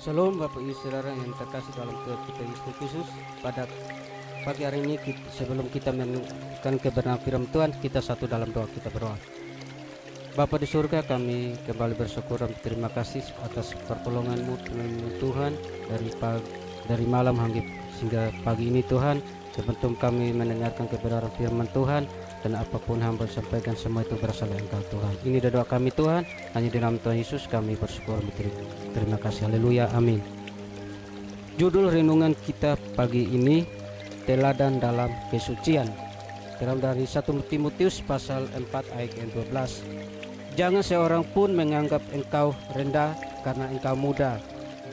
Shalom Bapak Ibu Saudara yang terkasih dalam Tuhan kita Yesus Kristus. Pada pagi hari ini sebelum kita mendengarkan kebenaran firman Tuhan, kita satu dalam doa. Kita berdoa. Bapa di surga, kami kembali bersyukur dan berterima kasih atas pertolongan-Mu Tuhan dari malam hingga pagi ini Tuhan. Sebelum kami mendengarkan kebenaran firman Tuhan, dan apapun hamba sampaikan semua itu berasal dari Engkau Tuhan. Ini doa kami Tuhan, hanya di nama Tuhan Yesus kami bersyukur. Terima kasih, haleluya, amin. Judul renungan kita pagi ini, teladan dalam kesucian. Terambil dari 1 Timotius pasal 4 ayat 12. Jangan seorang pun menganggap engkau rendah karena engkau muda.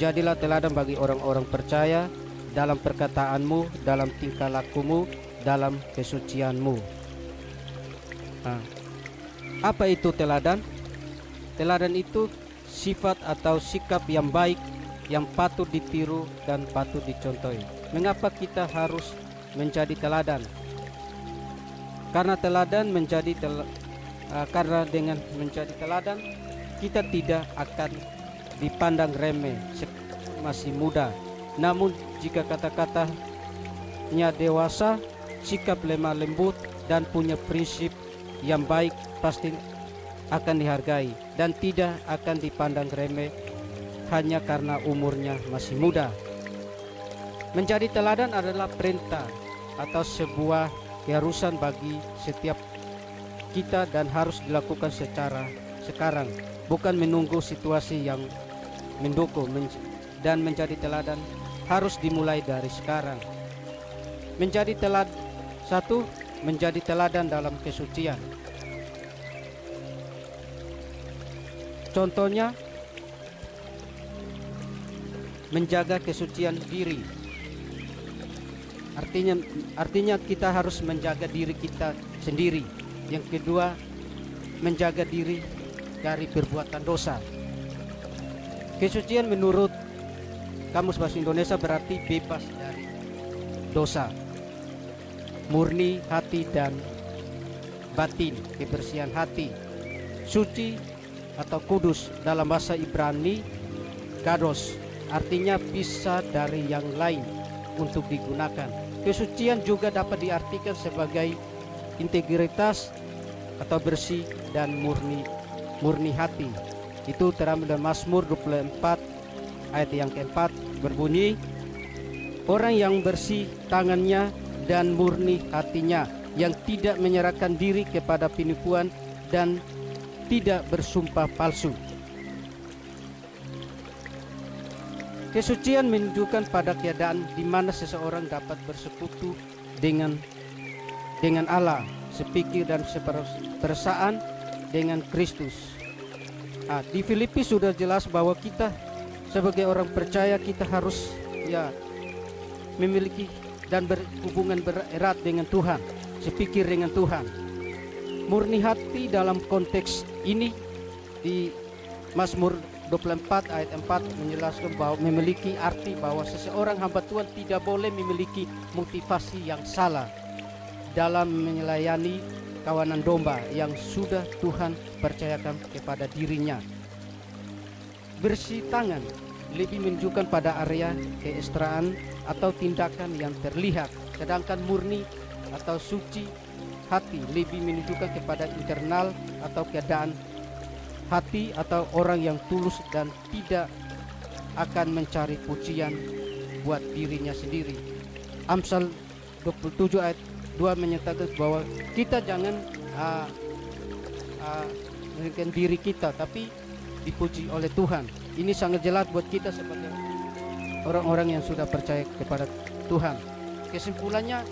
Jadilah teladan bagi orang-orang percaya dalam perkataanmu, dalam tingkah lakumu, dalam kesucianmu. Apa itu teladan? Teladan itu sifat atau sikap yang baik, yang patut ditiru dan patut dicontohi. Mengapa kita harus menjadi teladan? Karena dengan menjadi teladan, kita tidak akan dipandang remeh masih muda. Namun jika kata-katanya dewasa, sikap lemah lembut dan punya prinsip yang baik, pasti akan dihargai dan tidak akan dipandang remeh hanya karena umurnya masih muda. Menjadi teladan adalah perintah atau sebuah keharusan bagi setiap kita dan harus dilakukan secara sekarang, bukan menunggu situasi yang mendukung. Dan menjadi teladan harus dimulai dari sekarang. Menjadi teladan dalam kesucian. Contohnya, menjaga kesucian diri. Artinya kita harus menjaga diri kita sendiri. Yang kedua, menjaga diri dari perbuatan dosa. Kesucian menurut Kamus Bahasa Indonesia berarti bebas dari dosa, murni hati dan batin, kebersihan hati. Suci atau kudus dalam bahasa Ibrani kados, artinya bisa dari yang lain untuk digunakan. Kesucian juga dapat diartikan sebagai integritas atau bersih dan murni hati. Itu terambil dari Mazmur 24 ayat yang keempat, berbunyi, orang yang bersih tangannya dan murni hatinya, yang tidak menyerahkan diri kepada penipuan dan tidak bersumpah palsu. Kesucian menunjukkan pada keadaan di mana seseorang dapat bersekutu dengan Allah, sepikir dan seperasaan dengan Kristus. Di Filipi sudah jelas bahwa kita sebagai orang percaya kita harus memiliki dan berhubungan erat dengan Tuhan, sepikir dengan Tuhan. Murni hati dalam konteks ini di Mazmur 24 ayat 4 menjelaskan bahwa memiliki arti bahwa seseorang hamba Tuhan tidak boleh memiliki motivasi yang salah dalam melayani kawanan domba yang sudah Tuhan percayakan kepada dirinya. Bersih tangan lebih menunjukkan pada area keestraan atau tindakan yang terlihat, sedangkan murni atau suci hati lebih menunjukkan kepada internal atau keadaan hati atau orang yang tulus dan tidak akan mencari pujian buat dirinya sendiri. Amsal 27 ayat 2 menyatakan bahwa kita jangan menunjukkan diri kita, tapi dipuji oleh Tuhan. Ini sangat jelas buat kita sebagai orang-orang yang sudah percaya kepada Tuhan. Kesimpulannya,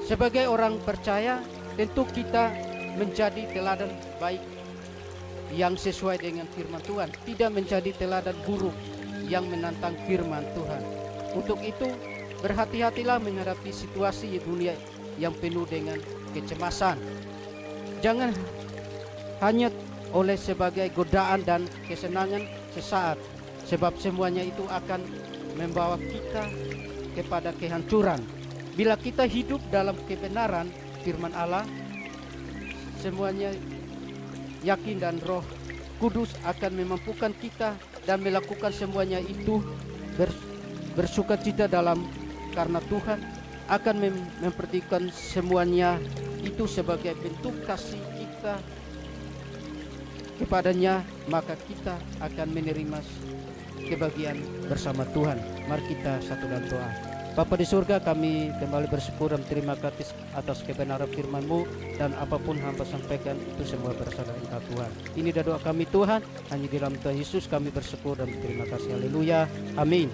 sebagai orang percaya tentu kita menjadi teladan baik yang sesuai dengan firman Tuhan, tidak menjadi teladan buruk yang menantang firman Tuhan. Untuk itu, berhati-hatilah menghadapi situasi dunia yang penuh dengan kecemasan. Jangan hanya oleh sebagai godaan dan kesenangan sesaat, sebab semuanya itu akan membawa kita kepada kehancuran. Bila kita hidup dalam kebenaran firman Allah, semuanya yakin dan Roh Kudus akan memampukan kita dan melakukan semuanya itu bersukacita dalam karena Tuhan akan memperhatikan semuanya itu sebagai bentuk kasih kita kepadanya, maka kita akan menerima kebahagiaan bersama Tuhan. Mari kita satu dalam doa. Bapa di surga, kami kembali bersyukur dan terima kasih atas kebenaran firman-Mu, dan apapun hamba sampaikan itu semua berasal dari Engkau Tuhan. Ini doa kami Tuhan, hanya di dalam Tuhan Yesus kami bersyukur dan terima kasih. Haleluya, amin.